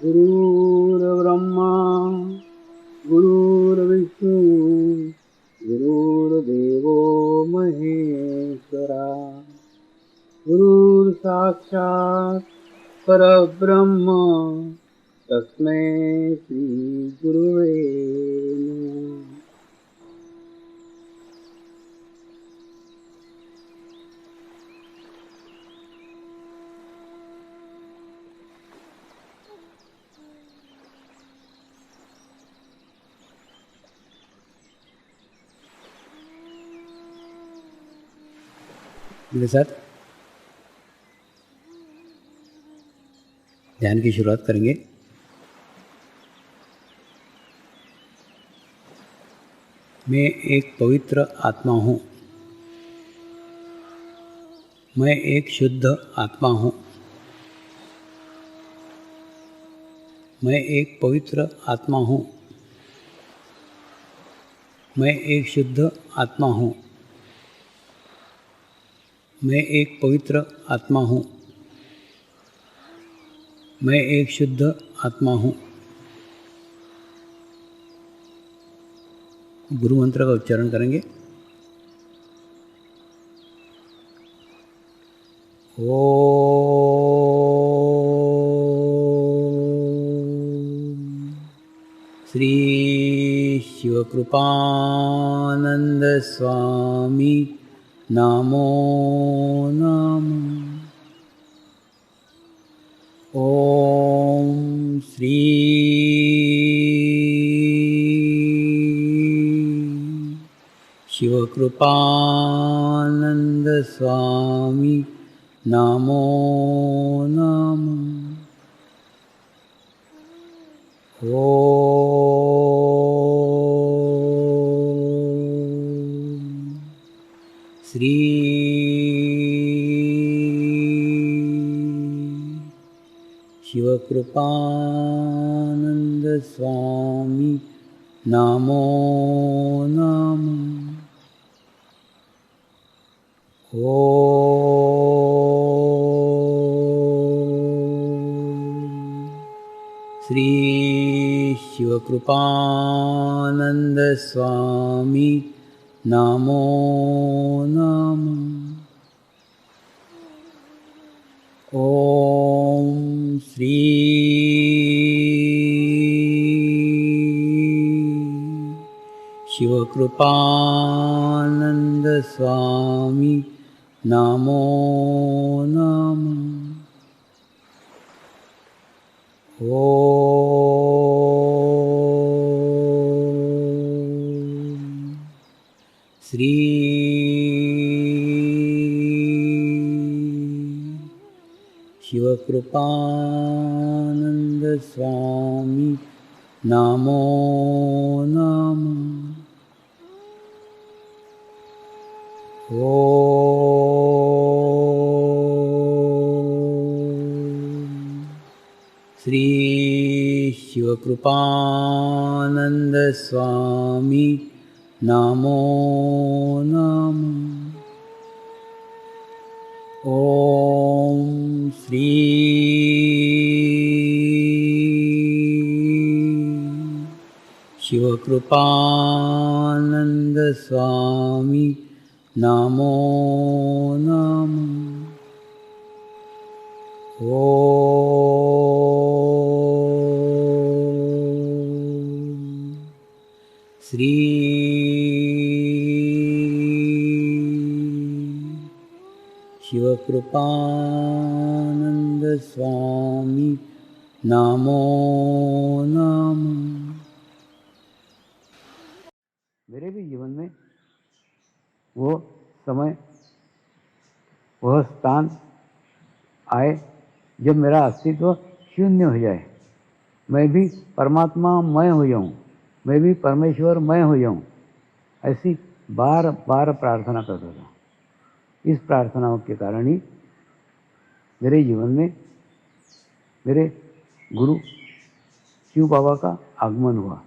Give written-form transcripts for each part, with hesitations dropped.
गुरुर्ब्रह्मा गुरुर्विष्णु गुरुर्देवो महेश्वरा गुरुर्साक्षात् परब्रह्म तस्मै श्री गुरुवे नमः। मेरे साथ ध्यान की शुरुआत करेंगे। मैं एक पवित्र आत्मा हूँ। मैं एक शुद्ध आत्मा हूँ। मैं एक पवित्र आत्मा हूँ। मैं एक शुद्ध आत्मा हूँ। मैं एक पवित्र आत्मा हूँ। मैं एक शुद्ध आत्मा हूँ। गुरु मंत्र का उच्चारण करेंगे। ओम श्री शिवकृपानंद स्वामी नमो नमः। ओम श्री शिवकृपानंद स्वामी नमो नमः। ओम श्री शिवकृपानंद स्वामी नमो नमः। ओम श्री शिवकृपानंद स्वामी नमो नमः। ओम श्री शिवकृपानंद स्वामी नमो नमः। ओम श्री शिवकृपानंद स्वामी नमो नमः। ओम श्री शिवकृपानंद स्वामी नमो नमः। ओम श्री शिवकृपानंद स्वामी नमो नमः। ओम श्री शिवकृपानंद स्वामी नमो नमः। मेरे भी जीवन में वो समय, वह स्थान आए जब मेरा अस्तित्व शून्य हो जाए, मैं भी परमात्मा मय हो जाऊँ, मैं भी परमेश्वर मय हो जाऊँ। ऐसी बार बार प्रार्थना करता था। इस प्रार्थनाओं के कारण ही मेरे जीवन में मेरे गुरु शिव बाबा का आगमन हुआ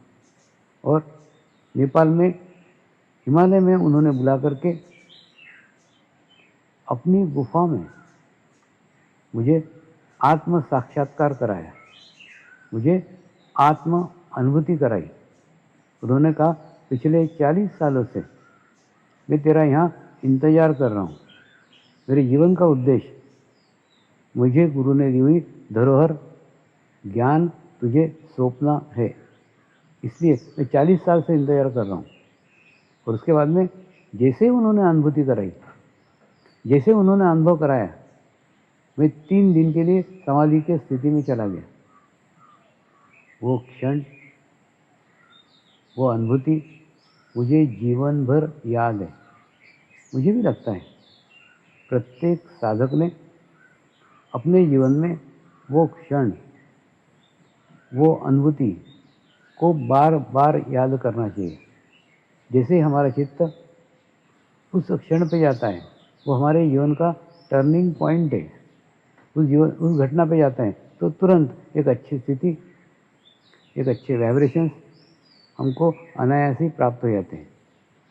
और नेपाल में हिमालय में उन्होंने बुला करके अपनी गुफा में मुझे आत्म साक्षात्कार कराया। मुझे आत्म अनुभूति कराई। उन्होंने कहा, पिछले 40 सालों से मैं तेरा यहाँ इंतजार कर रहा हूँ। मेरे जीवन का उद्देश्य मुझे गुरु ने दी हुई धरोहर ज्ञान तुझे सौंपना है, इसलिए मैं 40 साल से इंतजार कर रहा हूँ। और उसके बाद में जैसे उन्होंने अनुभूति कराई, जैसे उन्होंने अनुभव कराया, मैं 3 दिन के लिए समाधि के स्थिति में चला गया। वो क्षण, वो अनुभूति मुझे जीवन भर याद है। मुझे भी लगता है प्रत्येक साधक ने अपने जीवन में वो क्षण, वो अनुभूति को बार बार याद करना चाहिए। जैसे हमारा चित्त उस क्षण पे जाता है, वो हमारे जीवन का टर्निंग पॉइंट है। उस घटना पे जाता है तो तुरंत एक अच्छी स्थिति, एक अच्छे वाइब्रेशंस हमको अनायास ही प्राप्त हो जाते हैं।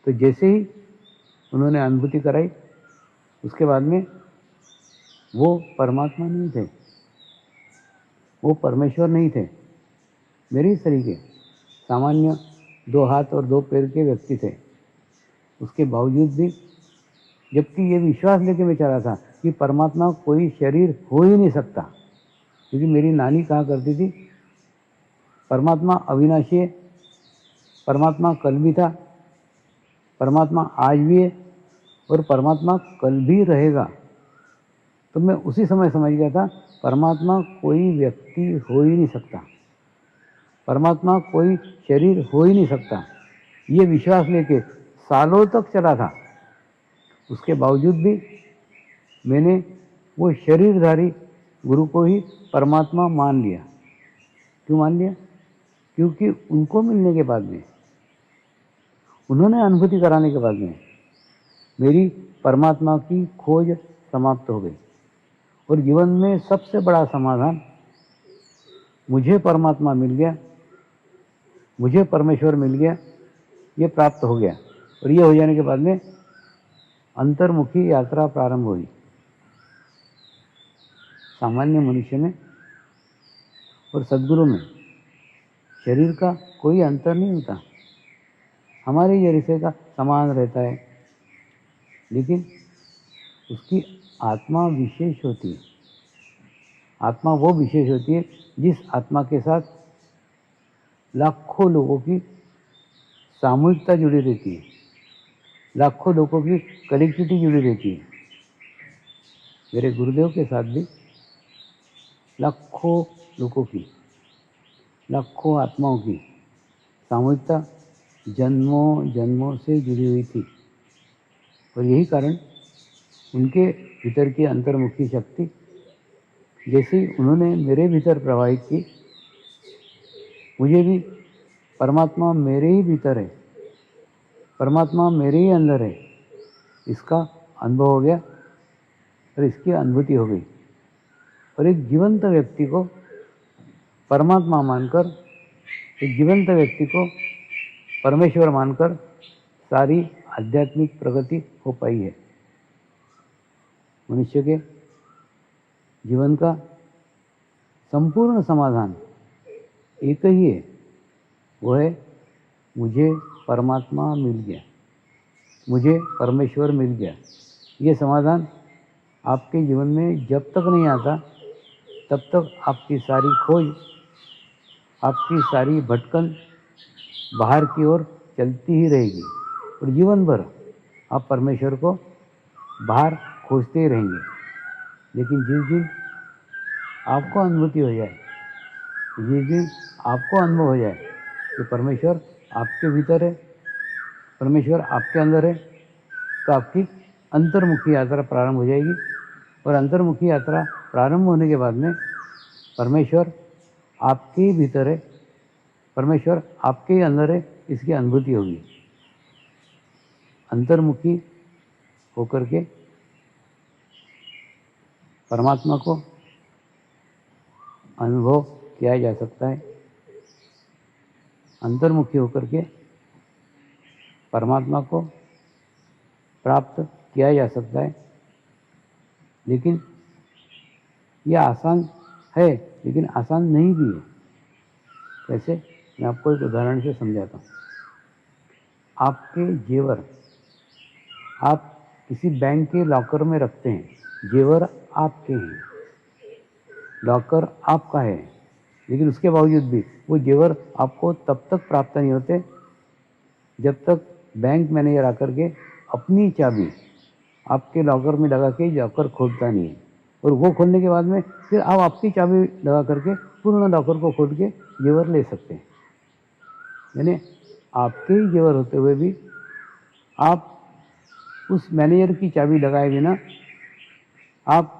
तो जैसे ही उन्होंने अनुभूति कराई, उसके बाद में वो परमात्मा नहीं थे, वो परमेश्वर नहीं थे, मेरे इस तरीके सामान्य 2 हाथ और 2 पैर के व्यक्ति थे। उसके बावजूद भी, जबकि ये विश्वास लेके मैं चला था कि परमात्मा कोई शरीर हो ही नहीं सकता, क्योंकि मेरी नानी कहा करती थी, परमात्मा अविनाशी है, परमात्मा कल भी था, परमात्मा आज भी है और परमात्मा कल भी रहेगा। तो मैं उसी समय समझ गया था, परमात्मा कोई व्यक्ति हो ही नहीं सकता, परमात्मा कोई शरीर हो ही नहीं सकता। ये विश्वास लेके सालों तक चला था। उसके बावजूद भी मैंने वो शरीरधारी गुरु को ही परमात्मा मान लिया। क्यों मान लिया? क्योंकि उनको मिलने के बाद में, उन्होंने अनुभूति कराने के बाद में मेरी परमात्मा की खोज समाप्त हो गई। और जीवन में सबसे बड़ा समाधान, मुझे परमात्मा मिल गया, मुझे परमेश्वर मिल गया, ये प्राप्त हो गया। और ये हो जाने के बाद में अंतर्मुखी यात्रा प्रारंभ हुई। सामान्य मनुष्य में और सद्गुरु में शरीर का कोई अंतर नहीं होता, हमारे जैसे का समान रहता है, लेकिन उसकी आत्मा विशेष होती है। आत्मा वो विशेष होती है जिस आत्मा के साथ लाखों लोगों की सामूहिकता जुड़ी रहती है, लाखों लोगों की कनेक्टिविटी जुड़ी रहती है। मेरे गुरुदेव के साथ भी लाखों लोगों की, लाखों आत्माओं की सामूहिकता जन्मों जन्मों से जुड़ी हुई थी। और यही कारण उनके भीतर की अंतर्मुखी शक्ति जैसे उन्होंने मेरे भीतर प्रवाहित की, मुझे भी परमात्मा मेरे ही भीतर है, परमात्मा मेरे ही अंदर है, इसका अनुभव हो गया और इसकी अनुभूति हो गई। और एक जीवंत व्यक्ति को परमात्मा मानकर, एक जीवंत व्यक्ति को परमेश्वर मानकर सारी आध्यात्मिक प्रगति हो पाई है। मनुष्य के जीवन का संपूर्ण समाधान एक ही है, वो है मुझे परमात्मा मिल गया, मुझे परमेश्वर मिल गया। ये समाधान आपके जीवन में जब तक नहीं आता, तब तक आपकी सारी खोज, आपकी सारी भटकन बाहर की ओर चलती ही रहेगी और जीवन भर आप परमेश्वर को बाहर खोजते ही रहेंगे। लेकिन जिस दिन आपको अनुभूति हो जाए, जिस दिन आपको अनुभव हो जाए कि परमेश्वर आपके भीतर है, परमेश्वर आपके अंदर है, तो आपकी अंतर्मुखी यात्रा प्रारंभ हो जाएगी। और अंतर्मुखी यात्रा प्रारंभ होने के बाद में परमेश्वर आपके ही भीतर है, परमेश्वर आपके ही अंदर है, इसकी अनुभूति होगी। अंतर्मुखी होकर के परमात्मा को अनुभव किया जा सकता है, अंतर्मुखी होकर के परमात्मा को प्राप्त किया जा सकता है। लेकिन यह आसान है, लेकिन आसान नहीं भी है। वैसे मैं आपको एक उदाहरण से समझाता हूँ। आपके जेवर आप किसी बैंक के लॉकर में रखते हैं, जेवर आपके हैं, लॉकर आपका है, लेकिन उसके बावजूद भी वो जेवर आपको तब तक प्राप्त नहीं होते जब तक बैंक मैनेजर आकर के अपनी चाबी आपके लॉकर में लगा के लॉकर खोलता नहीं है, और वो खोलने के बाद में फिर आप आपकी चाबी लगा करके पूर्ण लॉकर को खोल के जेवर ले सकते हैं। यानी आपके ही जेवर होते हुए भी आप उस मैनेजर की चाबी लगाए बिना आप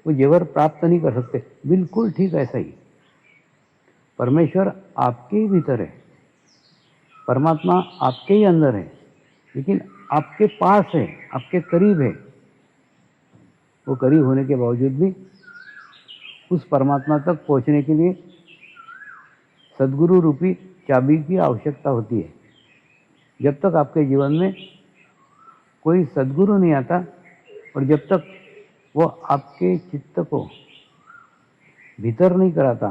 वो जेवर प्राप्त नहीं कर सकते। बिल्कुल ठीक ऐसा ही परमेश्वर आपके ही भीतर है, परमात्मा आपके ही अंदर है, लेकिन आपके पास है, आपके करीब है। वो करीब होने के बावजूद भी उस परमात्मा तक पहुंचने के लिए सद्गुरु रूपी चाबी की आवश्यकता होती है। जब तक आपके जीवन में कोई सद्गुरु नहीं आता और जब तक वो आपके चित्त को भीतर नहीं कराता,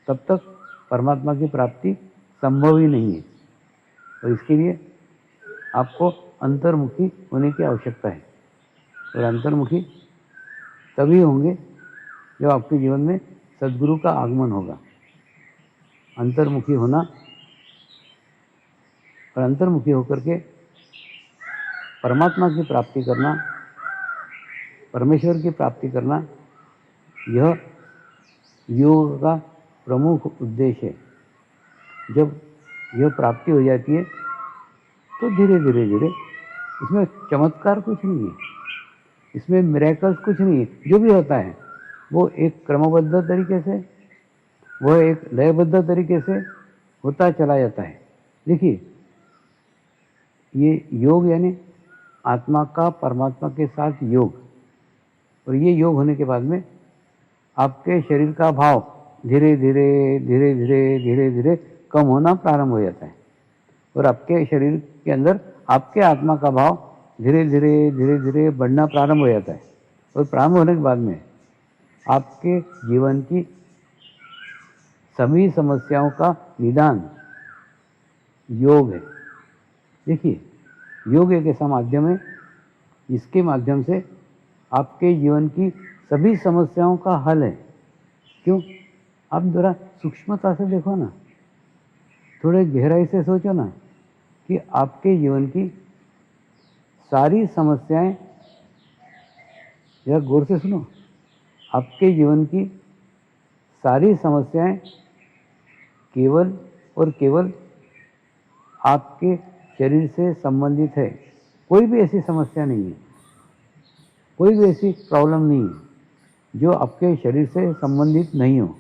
तब तक परमात्मा की प्राप्ति संभव ही नहीं है। और इसके लिए आपको अंतर्मुखी होने की आवश्यकता है, और अंतर्मुखी तभी होंगे जब आपके जीवन में सद्गुरु का आगमन होगा। अंतर्मुखी होना और अंतर्मुखी होकर के परमात्मा की प्राप्ति करना, परमेश्वर की प्राप्ति करना, यह योग का प्रमुख उद्देश्य है। जब यह प्राप्ति हो जाती है तो धीरे धीरे धीरे, इसमें चमत्कार कुछ नहीं है, इसमें मिरेकल्स कुछ नहीं है। जो भी होता है वो एक क्रमबद्ध तरीके से, वो एक लयबद्ध तरीके से होता चला जाता है। देखिए, ये योग यानी आत्मा का परमात्मा के साथ योग, और ये योग होने के बाद में आपके शरीर का भाव धीरे धीरे धीरे धीरे धीरे धीरे कम होना प्रारंभ हो जाता है, और आपके शरीर के अंदर आपके आत्मा का भाव धीरे धीरे धीरे धीरे बढ़ना प्रारंभ हो जाता है। और प्रारंभ होने के बाद में आपके जीवन की सभी समस्याओं का निदान योग है। देखिए, योग एक ऐसा माध्यम है जिसके माध्यम से आपके जीवन की सभी समस्याओं का हल है। क्यों? आप जरा सूक्ष्मता से देखो ना, थोड़े गहराई से सोचो ना कि आपके जीवन की सारी समस्याएं, जरा गौर से सुनो, आपके जीवन की सारी समस्याएं केवल और केवल आपके शरीर से संबंधित है। कोई भी ऐसी समस्या नहीं है, कोई भी ऐसी प्रॉब्लम नहीं है जो आपके शरीर से संबंधित नहीं हो।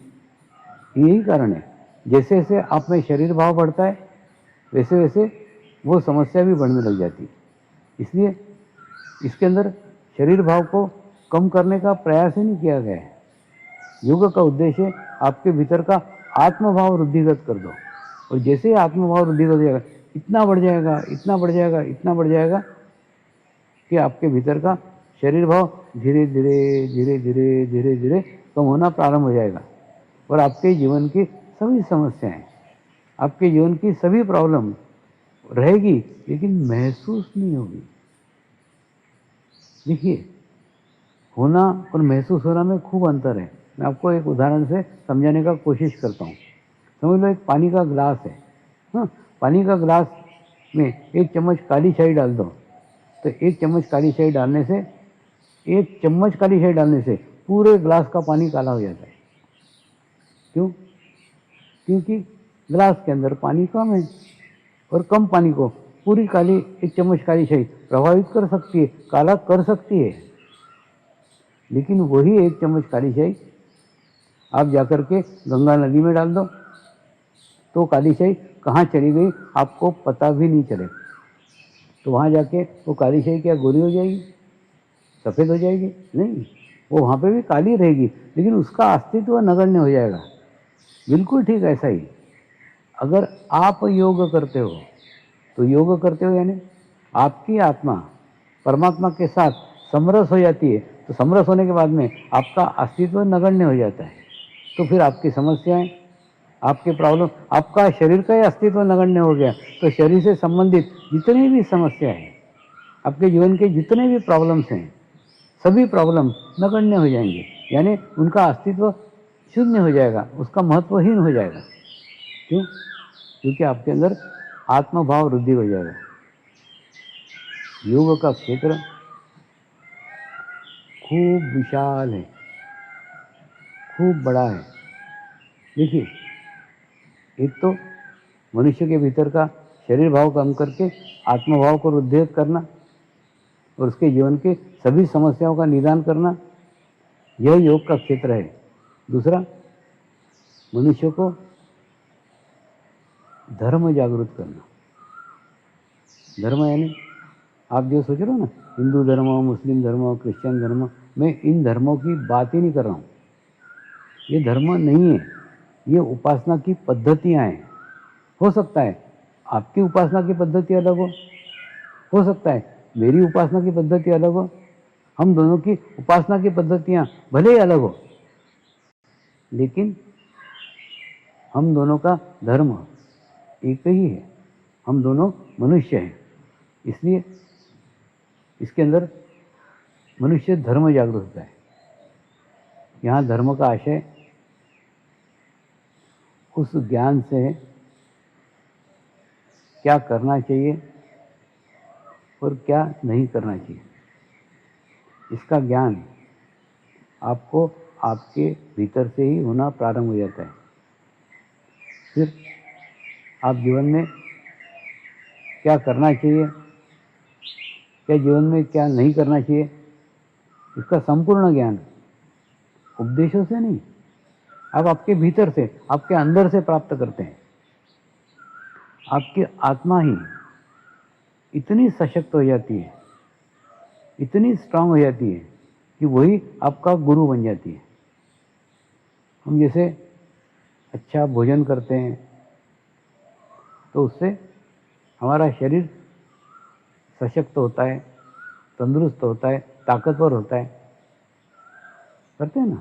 यही कारण है, जैसे जैसे आप में शरीर भाव बढ़ता है वैसे वैसे वो समस्या भी बढ़ने लग जाती है। इसलिए इसके अंदर शरीर भाव को कम करने का प्रयास ही नहीं किया गया है। योग का उद्देश्य आपके भीतर का आत्मभाव वृद्धिगत कर दो, और जैसे ही आत्मभाव वृद्धिगत हो जाएगा, इतना बढ़ जाएगा, इतना बढ़ जाएगा, इतना बढ़ जाएगा कि आपके भीतर का शरीर भाव धीरे धीरे धीरे धीरे धीरे धीरे कम होना प्रारंभ हो जाएगा, और आपके जीवन की सभी समस्याएं, आपके जीवन की सभी प्रॉब्लम रहेगी लेकिन महसूस नहीं होगी। देखिए, होना और महसूस होना में खूब अंतर है। मैं आपको एक उदाहरण से समझाने का कोशिश करता हूँ। समझ लो, एक पानी का ग्लास है। हाँ, पानी का ग्लास में एक चम्मच काली शाही डाल दो, तो एक चम्मच काली शाही डालने से, एक चम्मच काली शाही डालने से पूरे ग्लास का पानी काला हो जाता है। क्यों? क्योंकि ग्लास के अंदर पानी कम है, और कम पानी को पूरी काली एक चम्मच काली शाही प्रभावित कर सकती है, काला कर सकती है। लेकिन वही एक चम्मच काली शाही आप जाकर के गंगा नदी में डाल दो तो काली शाही कहाँ चली गई आपको पता भी नहीं चले। तो वहाँ जाके वो काली शाही क्या गोरी हो जाएगी, सफ़ेद हो जाएगी? नहीं, वो वहाँ पे भी काली रहेगी, लेकिन उसका अस्तित्व नगण्य हो जाएगा। बिल्कुल ठीक ऐसा ही, अगर आप योग करते हो तो योग करते हो यानी आपकी आत्मा परमात्मा के साथ समरस हो जाती है। तो समरस होने के बाद में आपका अस्तित्व नगण्य हो जाता है। तो फिर आपकी समस्याएं, आपके प्रॉब्लम, आपका शरीर का ही अस्तित्व नगण्य हो गया तो शरीर से संबंधित जितनी भी समस्या है, आपके जीवन के जितने भी प्रॉब्लम्स हैं, सभी प्रॉब्लम नगण्य हो जाएंगे, यानी उनका अस्तित्व शून्य हो जाएगा, उसका महत्वहीन हो जाएगा। क्यों? क्योंकि आपके अंदर आत्मभाव वृद्धि हो जाएगा। योग का क्षेत्र खूब विशाल है, खूब बड़ा है। देखिए, एक तो मनुष्य के भीतर का शरीर भाव कम करके आत्मभाव को वृद्धित करना और उसके जीवन के सभी समस्याओं का निदान करना, यह योग का क्षेत्र है। दूसरा, मनुष्य को धर्म जागृत करना। धर्म यानी आप जो सोच रहे हो ना, हिंदू धर्म, मुस्लिम धर्म, क्रिश्चियन धर्म, मैं इन धर्मों की बात ही नहीं कर रहा हूँ। ये धर्म नहीं है, ये उपासना की पद्धतियाँ हैं। हो सकता है आपकी उपासना की पद्धति अलग हो सकता है मेरी उपासना की पद्धति अलग हो, हम दोनों की उपासना की पद्धतियाँ भले ही अलग हो, लेकिन हम दोनों का धर्म एक ही है। हम दोनों मनुष्य हैं, इसलिए इसके अंदर मनुष्य धर्म जागृत होता है। यहाँ धर्म का आशय उस ज्ञान से है क्या करना चाहिए और क्या नहीं करना चाहिए। इसका ज्ञान आपको आपके भीतर से ही होना प्रारंभ हो जाता है। फिर आप जीवन में क्या करना चाहिए, क्या जीवन में क्या नहीं करना चाहिए, इसका संपूर्ण ज्ञान उपदेशों से नहीं, आप आपके भीतर से, आपके अंदर से प्राप्त करते हैं। आपकी आत्मा ही इतनी सशक्त हो जाती है, इतनी स्ट्रांग हो जाती है कि वही आपका गुरु बन जाती है। हम जैसे अच्छा भोजन करते हैं तो उससे हमारा शरीर सशक्त होता है, तंदुरुस्त होता है, ताकतवर होता है। करते हैं ना,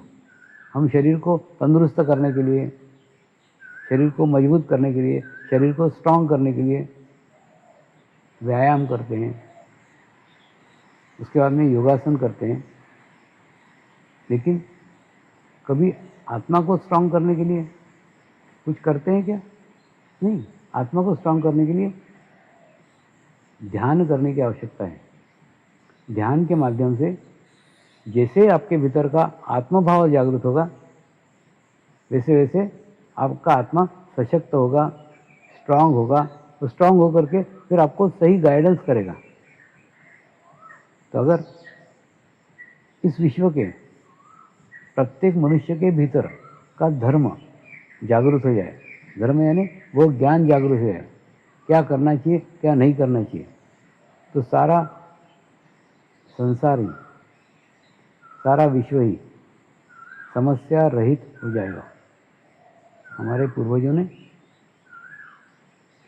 हम शरीर को तंदुरुस्त करने के लिए, शरीर को मजबूत करने के लिए, शरीर को स्ट्रांग करने के लिए व्यायाम करते हैं, उसके बाद में योगासन करते हैं। लेकिन कभी आत्मा को स्ट्रांग करने के लिए कुछ करते हैं क्या? नहीं। आत्मा को स्ट्रांग करने के लिए ध्यान करने की आवश्यकता है। ध्यान के माध्यम से जैसे आपके भीतर का आत्मभाव जागृत होगा, वैसे वैसे आपका आत्मा सशक्त होगा, स्ट्रांग होगा। तो स्ट्रांग होकर के फिर आपको सही गाइडेंस करेगा। तो अगर इस विश्व के प्रत्येक मनुष्य के भीतर का धर्म जागृत हो जाए, धर्म यानी वो ज्ञान जागृत हो जाए, क्या करना चाहिए क्या नहीं करना चाहिए, तो सारा संसार ही, सारा विश्व ही समस्या रहित हो जाएगा। हमारे पूर्वजों ने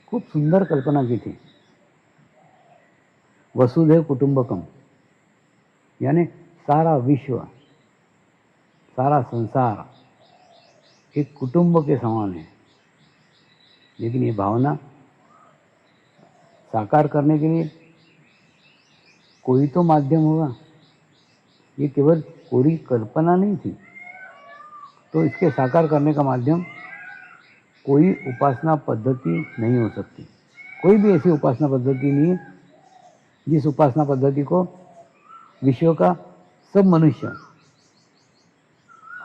खूब सुंदर कल्पना की थी, वसुधैव कुटुंबकम, यानी सारा विश्व, सारा संसार एक कुटुंब के समान है। लेकिन ये भावना साकार करने के लिए कोई तो माध्यम होगा, ये केवल पूरी कल्पना नहीं थी। तो इसके साकार करने का माध्यम कोई उपासना पद्धति नहीं हो सकती। कोई भी ऐसी उपासना पद्धति नहीं है जिस उपासना पद्धति को विश्व का सब मनुष्य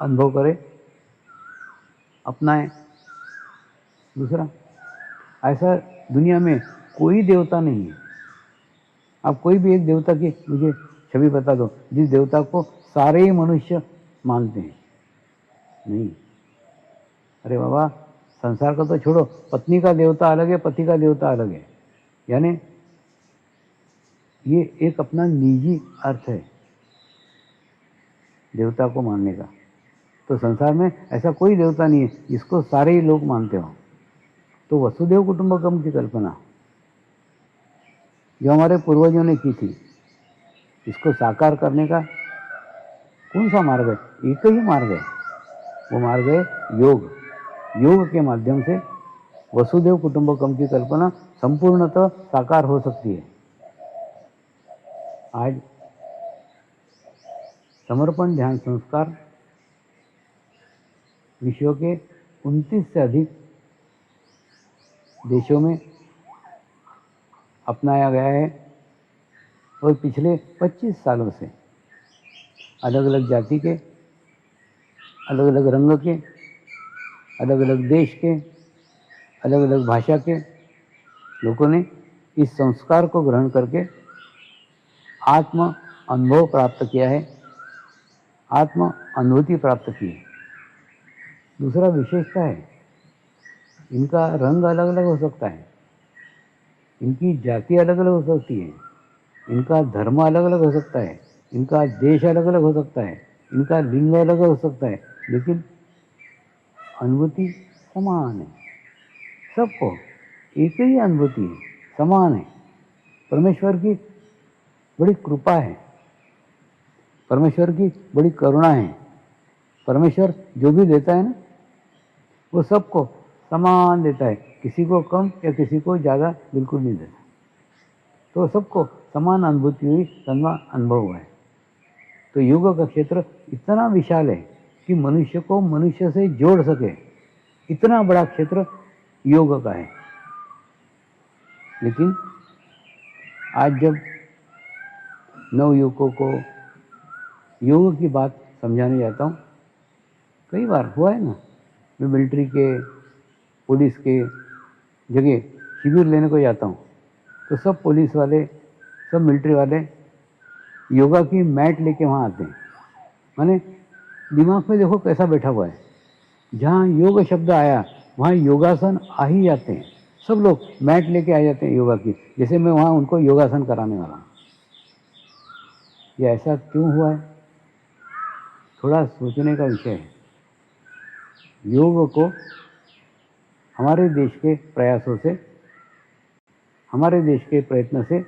अनुभव करे, अपनाए। दूसरा, ऐसा दुनिया में कोई देवता नहीं है। आप कोई भी एक देवता की मुझे छवि बता दो जिस देवता को सारे ही मनुष्य मानते हैं। नहीं। अरे बाबा, संसार का तो छोड़ो, पत्नी का देवता अलग है, पति का देवता अलग है। यानी ये एक अपना निजी अर्थ है देवता को मानने का। तो संसार में ऐसा कोई देवता नहीं है जिसको सारे ही लोग मानते हो। तो वसुधैव कुटुंबकम की कल्पना जो हमारे पूर्वजों ने की थी, इसको साकार करने का कौन सा मार्ग है? एक ही मार्ग है, वो मार्ग है योग। योग के माध्यम से वसुदेव कुटुंबकम की कल्पना संपूर्णतः साकार हो सकती है। आज समर्पण ध्यान संस्कार विश्व के 29 से अधिक देशों में अपनाया गया है और पिछले 25 सालों से अलग अलग जाति के, अलग अलग रंग के, अलग अलग देश के, अलग अलग भाषा के लोगों ने इस संस्कार को ग्रहण करके आत्म अनुभव प्राप्त किया है, आत्म अनुभूति प्राप्त की है। दूसरा विशेषता है, इनका रंग अलग अलग हो सकता है, इनकी जाति अलग अलग हो सकती है, इनका धर्म अलग अलग हो सकता है, इनका देश अलग अलग हो सकता है, इनका लिंग अलग हो सकता है, लेकिन अनुभूति समान है। सबको एक ही अनुभूति है, समान है। परमेश्वर की बड़ी कृपा है, परमेश्वर की बड़ी करुणा है। परमेश्वर जो भी देता है ना, वो सबको समान देता है, किसी को कम या किसी को ज़्यादा बिल्कुल नहीं देता। तो सबको समान अनुभूति हुई, समान अनुभव हुआ है। तो योग का क्षेत्र इतना विशाल है कि मनुष्य को मनुष्य से जोड़ सके, इतना बड़ा क्षेत्र योग का है। लेकिन आज जब नवयुवकों को योग की बात समझाने जाता हूँ, कई बार हुआ है ना, मैं मिलिट्री के, पुलिस के जगह शिविर लेने को जाता हूँ, तो सब पुलिस वाले, सब मिलिट्री वाले योगा की मैट लेके वहाँ आते हैं। माने दिमाग में देखो कैसा बैठा हुआ है, जहाँ योग शब्द आया वहाँ योगासन आ ही जाते हैं। सब लोग मैट लेके आ जाते हैं योगा की, जैसे मैं वहाँ उनको योगासन कराने वाला हूँ। ये ऐसा क्यों हुआ है, थोड़ा सोचने का विषय है। योग को हमारे देश के प्रयासों से, हमारे देश के प्रयत्न से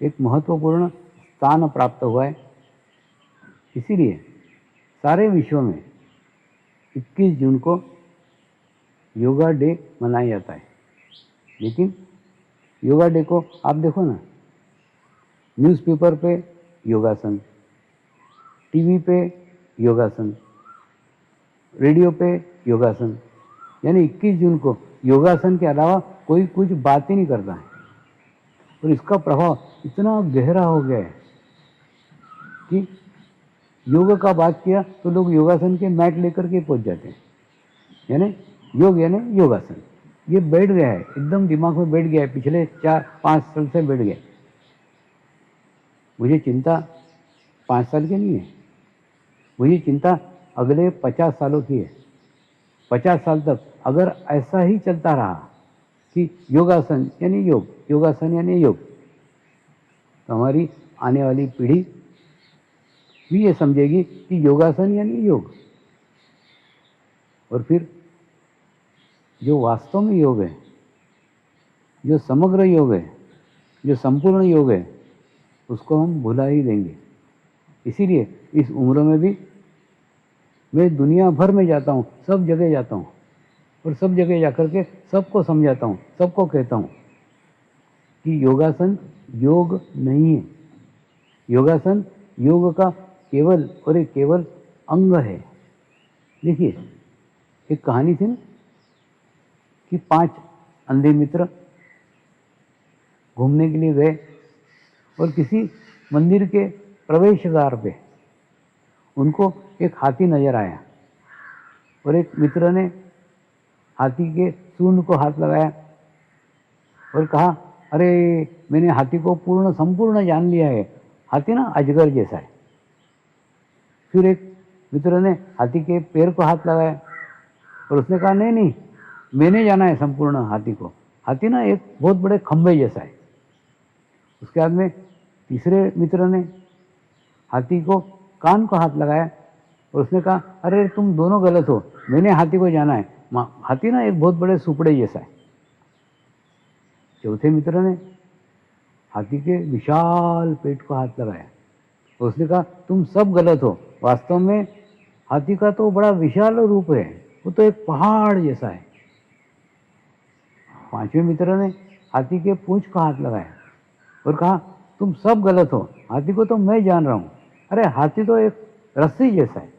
एक महत्वपूर्ण स्थान प्राप्त हुआ है। इसीलिए सारे विश्व में 21 जून को योगा डे मनाया जाता है। लेकिन योगा डे को आप देखो ना, न्यूज़पेपर पे योगासन, टीवी पे योगासन, रेडियो पे योगासन, यानी 21 जून को योगासन के अलावा कोई कुछ बात ही नहीं करता है। और इसका प्रभाव इतना गहरा हो गया है कि योग का बात किया तो लोग योगासन के मैट लेकर के पहुंच जाते हैं। यानी योग यानी योगासन, ये बैठ गया है, एकदम दिमाग में बैठ गया है, पिछले 4-5 साल से बैठ गया। मुझे चिंता 5 साल की नहीं है, मुझे चिंता अगले 50 सालों की है। 50 साल तक अगर ऐसा ही चलता रहा कि योगासन यानी योग, योगासन यानी योग, तो हमारी आने वाली पीढ़ी भी ये समझेगी कि योगासन यानी योग। और फिर जो वास्तव में योग है, जो समग्र योग है, जो संपूर्ण योग है, उसको हम भुला ही देंगे। इसीलिए इस उम्र में भी मैं दुनिया भर में जाता हूँ, सब जगह जाता हूँ, और सब जगह जाकर के सबको समझाता हूँ, सबको कहता हूँ कि योगासन योग नहीं है। योगासन योग का केवल और एक केवल अंग है। देखिए, एक कहानी थी ना कि 5 अंधे मित्र घूमने के लिए गए और किसी मंदिर के प्रवेश द्वार पे उनको एक हाथी नजर आया, और एक मित्र ने हाथी के सूंड को हाथ लगाया और कहा, अरे मैंने हाथी को संपूर्ण जान लिया है, हाथी ना अजगर जैसा है। फिर एक मित्र ने हाथी के पैर को हाथ लगाया और उसने कहा, नहीं नहीं, मैंने जाना है संपूर्ण हाथी को, हाथी ना एक बहुत बड़े खंभे जैसा है। उसके बाद में तीसरे मित्र ने हाथी को कान को हाथ लगाया और उसने कहा, अरे तुम दोनों गलत हो, मैंने हाथी को जाना है, हाथी ना एक बहुत बड़े सुपड़े जैसा है। चौथे मित्र ने हाथी के विशाल पेट को हाथ लगाया और उसने कहा, तुम सब गलत हो, वास्तव में हाथी का तो बड़ा विशाल रूप है, वो तो एक पहाड़ जैसा है। पांचवें मित्र ने हाथी के पूंछ को हाथ लगाया और कहा, तुम सब गलत हो, हाथी को तो मैं जान रहा हूं। अरे हाथी तो एक रस्सी जैसा है।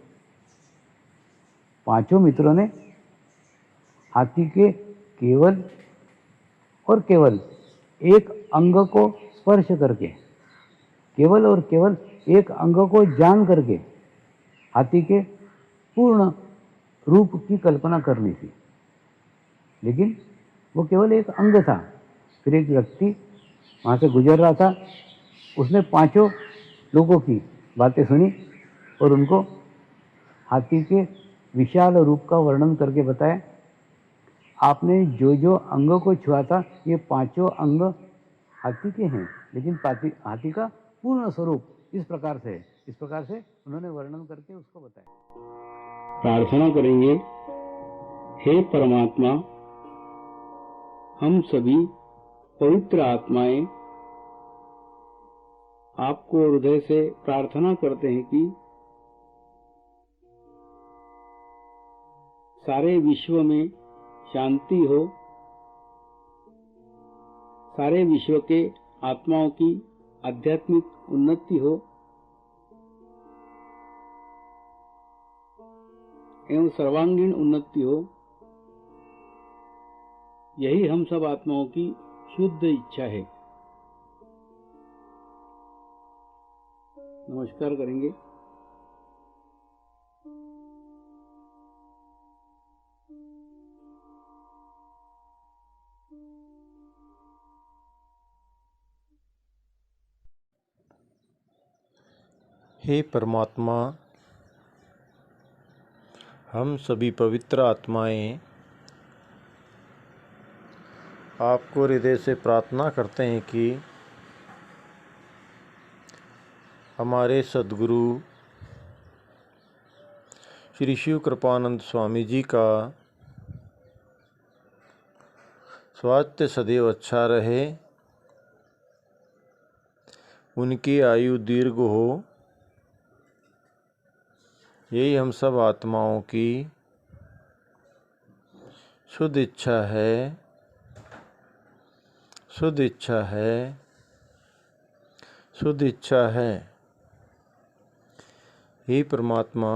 पांचों मित्रों ने हाथी के केवल और केवल एक अंग को स्पर्श करके, केवल और केवल एक अंग को जान करके हाथी के पूर्ण रूप की कल्पना करनी थी, लेकिन वो केवल एक अंग था। फिर एक व्यक्ति वहां से गुजर रहा था, उसने पांचों लोगों की बातें सुनी और उनको हाथी के विशाल रूप का वर्णन करके बताया, आपने जो जो अंग को छुआ था ये पांचों अंग हाथी के हैं, लेकिन हाथी का पूर्ण स्वरूप इस प्रकार से है। इस प्रकार से उन्होंने वर्णन करके उसको बताया। प्रार्थना करेंगे। हे परमात्मा, हम सभी पवित्र आत्माएं आपको हृदय से प्रार्थना करते हैं कि सारे विश्व में शांति हो, सारे विश्व के आत्माओं की आध्यात्मिक उन्नति हो एवं सर्वांगीण उन्नति हो। यही हम सब आत्माओं की शुद्ध इच्छा है। नमस्कार करेंगे। हे परमात्मा, हम सभी पवित्र आत्माएं आपको हृदय से प्रार्थना करते हैं कि हमारे सद्गुरु श्री शिव कृपानंद स्वामी जी का स्वास्थ्य सदैव अच्छा रहे, उनकी आयु दीर्घ हो, यही हम सब आत्माओं की शुद्ध इच्छा है, शुद्ध इच्छा है, शुद्ध इच्छा है। हे परमात्मा,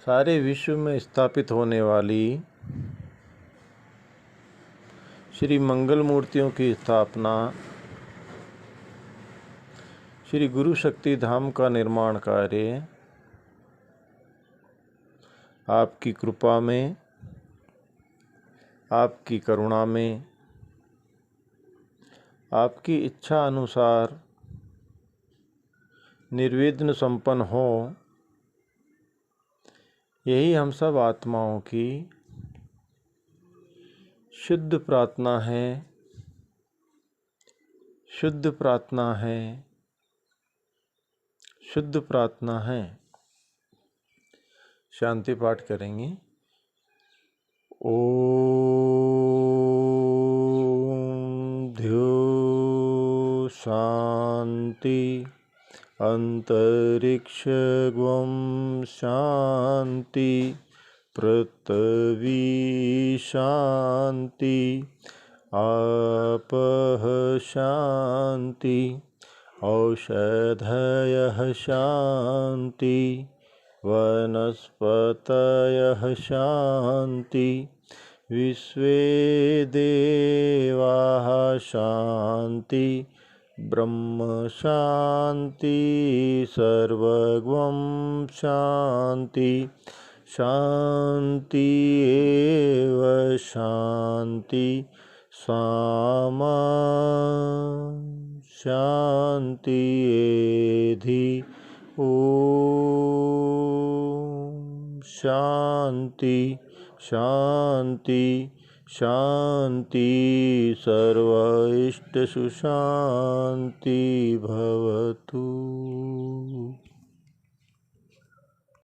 सारे विश्व में स्थापित होने वाली श्री मंगल मूर्तियों की स्थापना, श्री गुरु शक्ति धाम का निर्माण कार्य आपकी कृपा में, आपकी करुणा में, आपकी इच्छा अनुसार निर्विघ्न संपन्न हो, यही हम सब आत्माओं की शुद्ध प्रार्थना है, शुद्ध प्रार्थना है, शुद्ध प्रार्थना है। शांति पाठ करेंगे। ओम ध्यो शांति अंतरिक्ष ग्वं शांति पृथ्वी शांति आपः शांति औषधयः शांति वनस्पतयः शांति विश्वे देवाः शांति ब्रह्म शांति सर्वगं शांति शांति एव शांति सामा शांति एधि ओम शांति शांति शांति सर्व इष्ट सुशांति भवतु।